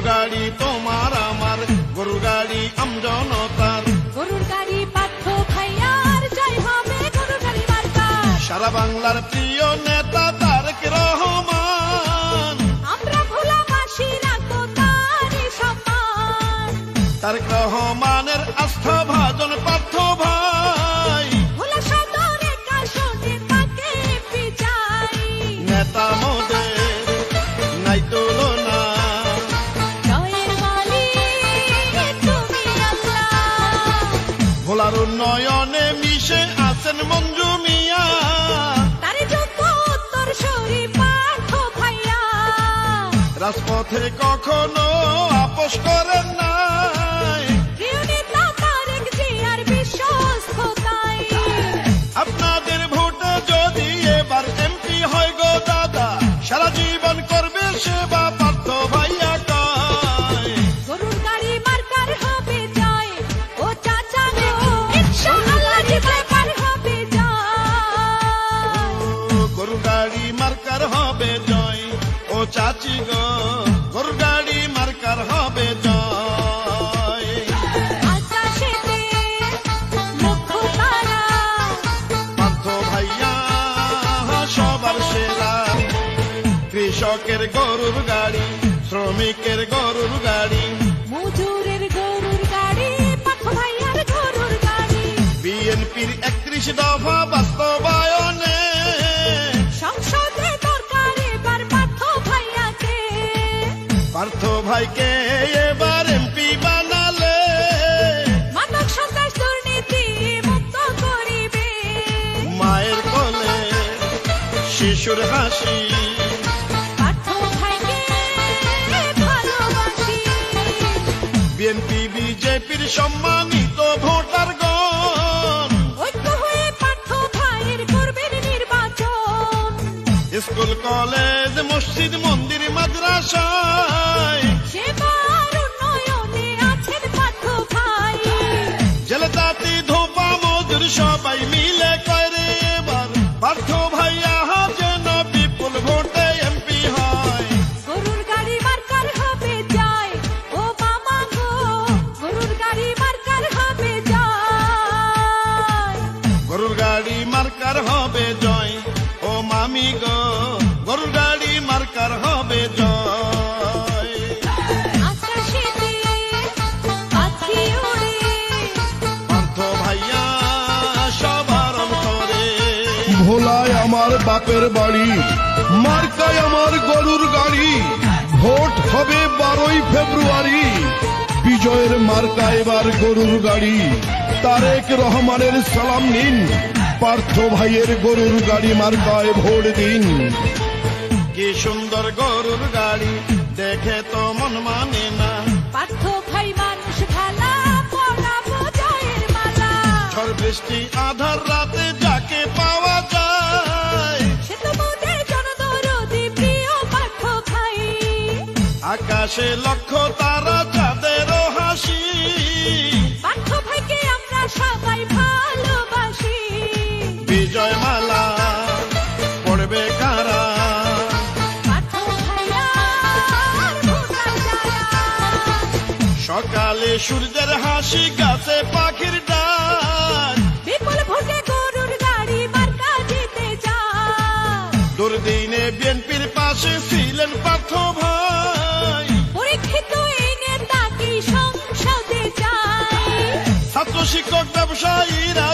গাড়ি তোমার আমার, গরুর গাড়ি আমজনতার। গরুর গাড়ি পার্থ ভাইয়ার, জয় হবে গরুর গাড়ি মার্কা। সারা বাংলার প্রিয় নেতা তারেক রহমান, আমরা ভোলাবাসী রাখবো তারই সম্মান। তারেক রহমানের আস্থা ভাজন পার্থ ভাই, ভোলা সদরে কাশনে তাকে বিজয়। নেতা মোদের নাই তুলনা। জয়ের মালিক তুমি আল্লাহ। ভোলার উন্নয়নে মিশে আছেন মঞ্জু মিয়া, তারে যোগ্য উত্তরসূরি পার্থ ভাইয়া। রাজপথে কখনো আপোষ করেন নাই, প্রিয় নেতা তারেক জিয়ার বিশ্বস্ততায়। আপনাদের ভোটে যদি এবার এমপি হয় গো দাদা, সারা জীবন করবে সেবা পার্থ ভাইয়া কয়। গরুর গাড়ি মার্কার হবে জয়, ও চাচা গো ইনশাআল্লাহ জিতবার হবে জয়। গরুর গাড়ি মার্কার হবে জয়, ও চাচি গো গরুর গাড়ি মার্কার হবে জয়। আকাশেতে লক্ষ্য তারা, পার্থ ভাইয়া সবার সেরা। কৃষকের গরুর গাড়ি, শ্রমিকের গরুর গাড়ি, মজুরের গরুর গাড়ি, পার্থ ভাইয়ার গরুর গাড়ি। বিএনপির 31 দফা বাস্তবায়নে সংসদে দরকার এবার পার্থ ভাইয়াকে। পার্থ ভাইকে এবার এমপি বানালে মাদক সন্ত্রাস দুর্নীতি মুক্ত করিবে। মায়ের কোলে শিশুর হাসি, পার্থ ভাইকে ভালোবাসি। বিএনপি বিজেপির সম্মানিত ভোটারগণ, ঐক্য হয়ে পার্থ ভাইয়ের করবেন নির্বাচন। স্কুল কলেজ মসজিদ মন্দির মাদ্রাসায় সেবার উন্নয়নে আছেন পার্থ ভাই। জেলে তাঁতি ধোপা মজুর সবাই মিলে করে এবার পার্থ ভাইয়া যেন বিপুল ভোটে এমপি হয়। গরুর গাড়ি মার্কার হবে জয়, ও মামা গো গরুর গাড়ি মার্কার হবে জয়। গরুর গাড়ি মার্কার হবে জয়, ও মামি গো গরুর গাড়ি মার্কার হবে জয়। আকাশেতে পাখি ওড়ে, পার্থ ভাইয়া সবার অন্তরে। ভোলায় আমার বাপের বাড়ি, মার্কায় আমার গরুর গাড়ি। ভোট হবে 12 ফেব্রুয়ারি, বিজয়ের মার্কা এবার গরুর গাড়ি। তারেক রহমানের সালাম নিন, পার্থ ভাইয়ের গরুর গাড়ি মার্কায় ভোট দিন। কি সুন্দর গরুর গাড়ি, দেখে তো মন মানে না। পার্থ ভাই মানুষ ভালা, পরাবো জয়ের মালা। ঝড় বৃষ্টি আধার রাতে যাকে পাওয়া যায়, সে তো মোদের জনদরদি প্রিয় পার্থ ভাই। আকাশে লক্ষ তারা চাঁদেরও হাসি, পার্থ ভাইকে আমরা সবাই ভালোবাসি। বিজয় মালা পড়বে কারা, পার্থ ভাইয়ার ভোটার যারা। সকালে সূর্যের হাসি, গাছে পাখির ডাক, বিপুল ভোটে গরুর গাড়ি মার্কা জিতে যায়। দুর্দিনে বিএনপির পাশে ছিলেন পার্থ ভাই। পরীক্ষিত এই নেতা কি সংসদে যায়। ছাত্র শিক্ষক ব্যবসায়ীরা